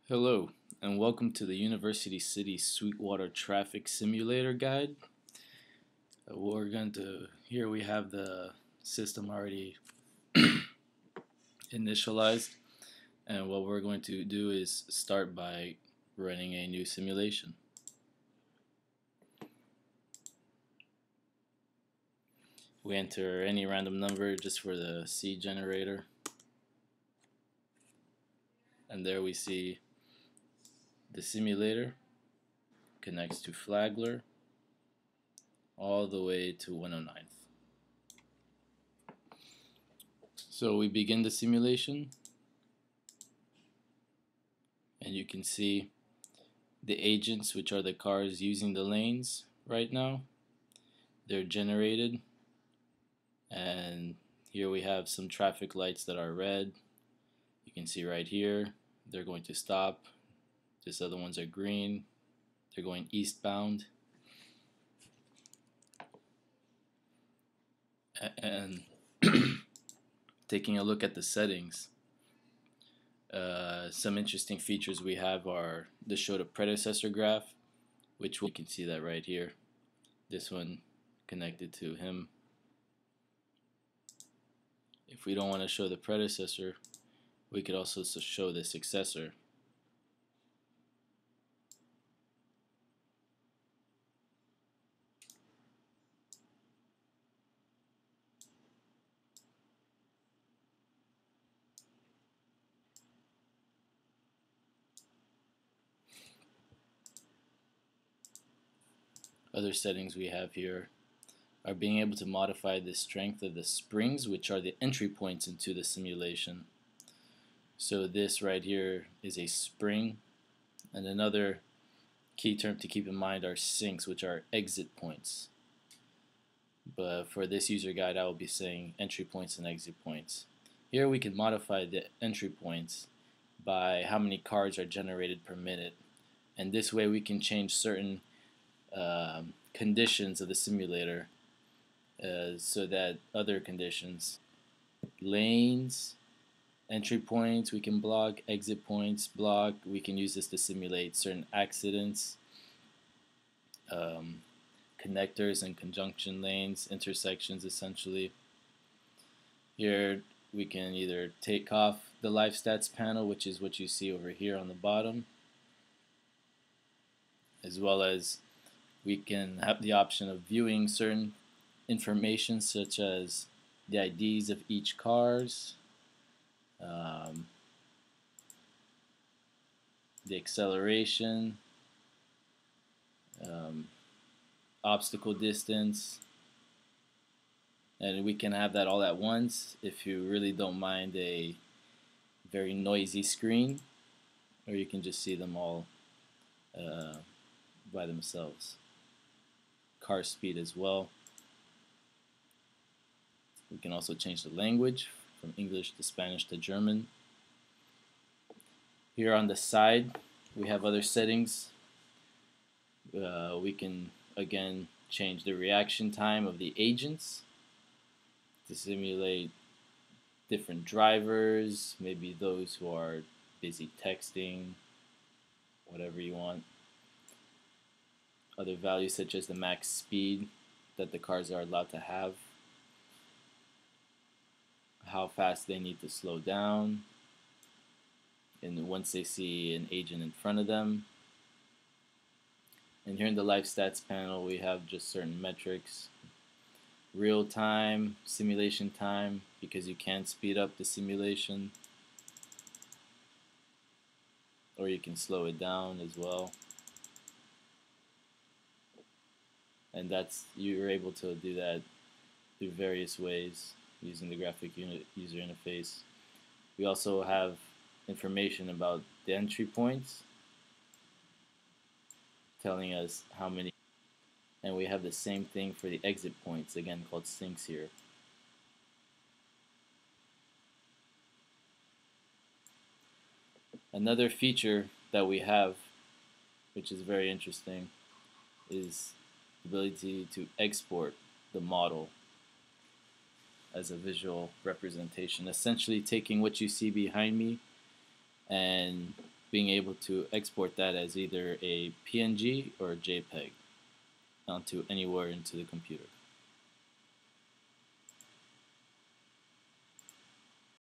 Hello, and welcome to the UniversityCity Sweetwater Traffic Simulator Guide. Here we have the system already initialized, and what we're going to do is start by running a new simulation. We enter any random number just for the seed generator, and there we see the simulator connects to Flagler all the way to 109th. So we begin the simulation, and you can see the agents, which are the cars using the lanes right now. They're generated, and here we have some traffic lights that are red. You can see right here they're going to stop. These other ones are green. They're going eastbound. And taking a look at the settings, some interesting features we have are the show the predecessor graph, which we can see that right here. This one connected to him. If we don't want to show the predecessor, we could also show the successor. Other settings we have here are being able to modify the strength of the springs, which are the entry points into the simulation. So this right here is a spring, and another key term to keep in mind are sinks, which are exit points. But for this user guide, I will be saying entry points and exit points. Here we can modify the entry points by how many cars are generated per minute, and this way we can change certain conditions of the simulator so that other conditions, lanes, entry points we can block, exit points block. We can use this to simulate certain accidents, connectors and conjunction lanes, intersections essentially. Here we can either take off the live stats panel, which is what you see over here on the bottom, as well as we can have the option of viewing certain information such as the IDs of each cars, the acceleration, obstacle distance, and we can have that all at once if you really don't mind a very noisy screen, or you can just see them all by themselves. Car speed as well. We can also change the language from English to Spanish to German. Here on the side we have other settings. We can again change the reaction time of the agents to simulate different drivers, maybe those who are busy texting, whatever you want. Other values such as the max speed that the cars are allowed to have, how fast they need to slow down, and once they see an agent in front of them. And here in the live stats panel we have just certain metrics, real time, simulation time, because you can speed up the simulation or you can slow it down as well. And you're able to do that through various ways using the graphic user interface. We also have information about the entry points, telling us how many, and we have the same thing for the exit points, again called sinks here. Another feature that we have, which is very interesting, is the ability to export the model as a visual representation, essentially taking what you see behind me and being able to export that as either a PNG or a JPEG onto anywhere into the computer.